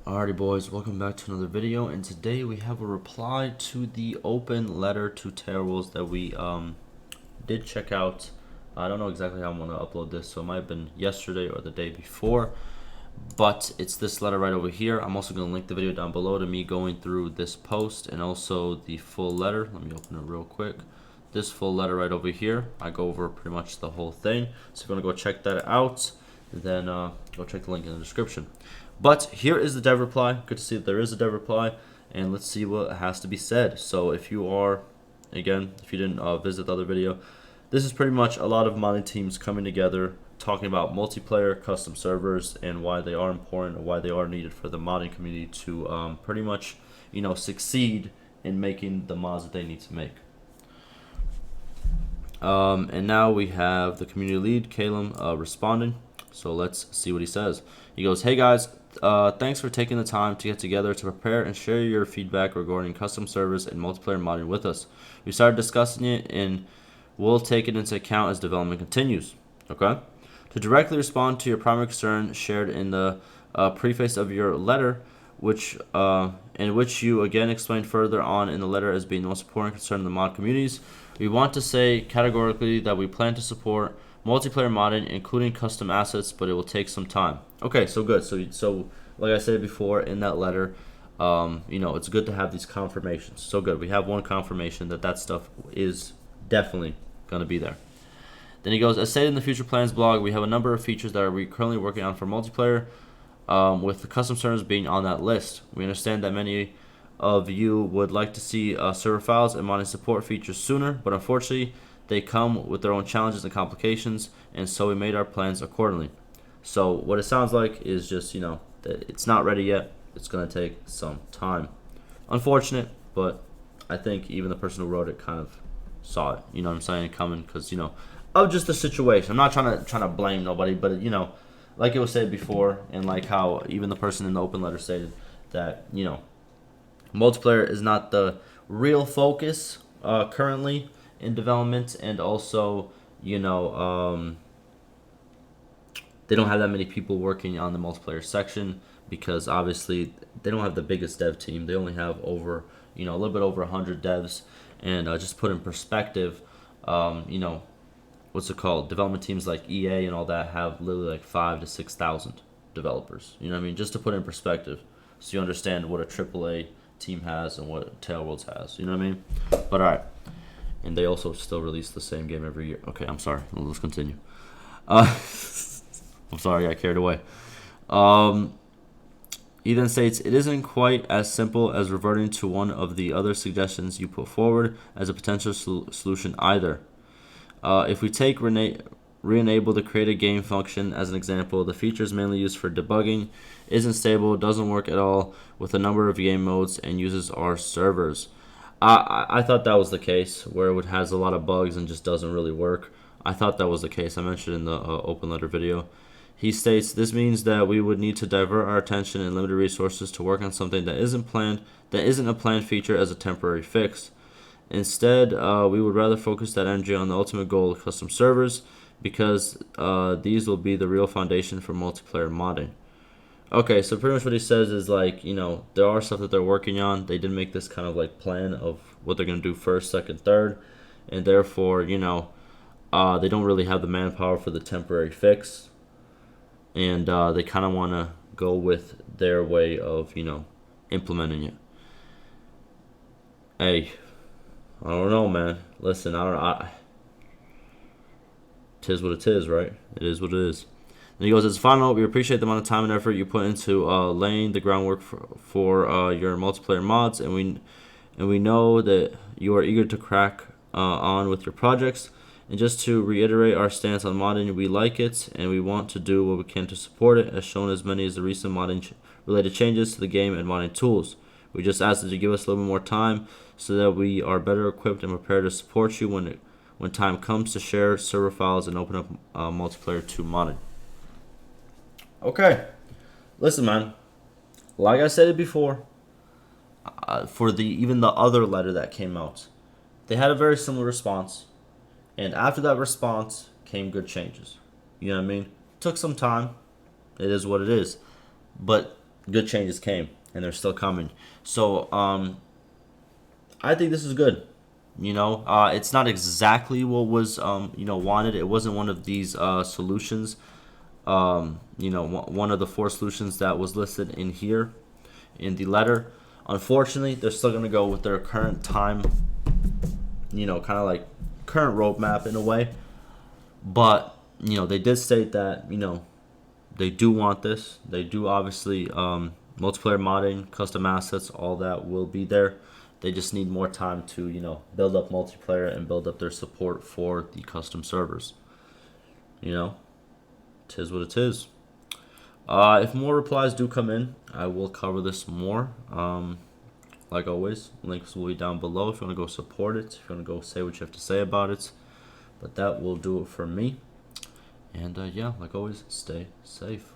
Alrighty boys, welcome back to another video, and today we have a reply to the open letter to Terribles that we did check out. I don't know exactly how I'm going to upload this, so it might have been yesterday or the day before, but it's this letter right over here. I'm also going to link the video down below to me going through this post and also the full letter. Let me open it real quick. This full letter right over here, I go over pretty much the whole thing, so if you want to go check that out, then go check the link in the description. But here is the dev reply. Good to see that there is a dev reply, and let's see what has to be said. So if you are, again, if you didn't visit the other video, this is pretty much a lot of modding teams coming together, talking about multiplayer, custom servers, and why they are important, and why they are needed for the modding community to pretty much, succeed in making the mods that they need to make. And now we have the community lead, Caleb, responding. So let's see what he says. He goes, "Hey guys, thanks for taking the time to get together to prepare and share your feedback regarding custom servers and multiplayer modding with us. We started discussing it and we'll take it into account as development continues." Okay. To directly respond to your primary concern shared in the preface of your letter, in which you again explained further on in the letter as being the most important concern in the mod communities, we want to say categorically that we plan to support multiplayer modding, including custom assets, but it will take some time. Okay, so good. So like I said before in that letter, it's good to have these confirmations. So good. We have one confirmation that stuff is definitely going to be there. Then he goes, as stated in the future plans blog, we have a number of features that we're currently working on for multiplayer, with the custom servers being on that list. We understand that many of you would like to see server files and modding support features sooner, but unfortunately, they come with their own challenges and complications, and so we made our plans accordingly. So what it sounds like is just, that it's not ready yet. It's going to take some time. Unfortunate, but I think even the person who wrote it kind of saw it, you know what I'm saying, coming, because, of just the situation. I'm not trying to blame nobody, but, like it was said before, and like how even the person in the open letter stated that, multiplayer is not the real focus currently in development, and also they don't have that many people working on the multiplayer section because obviously they don't have the biggest dev team. They only have over a little bit over 100 devs, and just put in perspective, what's it called, development teams like EA and all that have literally like 5,000 to 6,000 developers, just to put in perspective, so you understand what a AAA team has and what Tailworlds has, you know what I mean? But all right. And they also still release the same game every year. Okay, I'm sorry. Let's continue. I'm sorry, I got carried away. He then states, it isn't quite as simple as reverting to one of the other suggestions you put forward as a potential solution either. If we take re-enable the create a game function as an example, the feature is mainly used for debugging, isn't stable, doesn't work at all with a number of game modes, and uses our servers. I thought that was the case, where it has a lot of bugs and just doesn't really work. I thought that was the case. I mentioned in the open letter video. He states, this means that we would need to divert our attention and limited resources to work on something that isn't a planned feature as a temporary fix. Instead, we would rather focus that energy on the ultimate goal of custom servers, because these will be the real foundation for multiplayer modding. Okay, so pretty much what he says is like, there are stuff that they're working on. They did make this kind of like plan of what they're going to do first, second, third, and therefore, they don't really have the manpower for the temporary fix, and they kind of want to go with their way of, implementing it. Hey, I don't know, man. Listen, tis what it is, right? It is what it is. And he goes, as a final note, we appreciate the amount of time and effort you put into laying the groundwork for your multiplayer mods, and we know that you are eager to crack on with your projects. And just to reiterate our stance on modding, we like it, and we want to do what we can to support it, as shown as many as the recent modding related changes to the game and modding tools. We just ask that you give us a little bit more time so that we are better equipped and prepared to support you when time comes to share server files and open up multiplayer to modding. Okay, listen, man. Like I said it before, for even the other letter that came out, they had a very similar response, and after that response came good changes. You know what I mean? Took some time. It is what it is, but good changes came, and they're still coming. So I think this is good. It's not exactly what was wanted. It wasn't one of these solutions. One of the 4 solutions that was listed in here in the letter. Unfortunately, they're still gonna go with their current time. Kind of like current roadmap in a way. But they did state that they do want this. They do obviously multiplayer modding, custom assets, all that will be there. They just need more time to build up multiplayer and build up their support for the custom servers. Tis what it is. If more replies do come in, I will cover this more. Like always, links will be down below if you want to go support it, if you want to go say what you have to say about it. But that will do it for me. And yeah, like always, stay safe.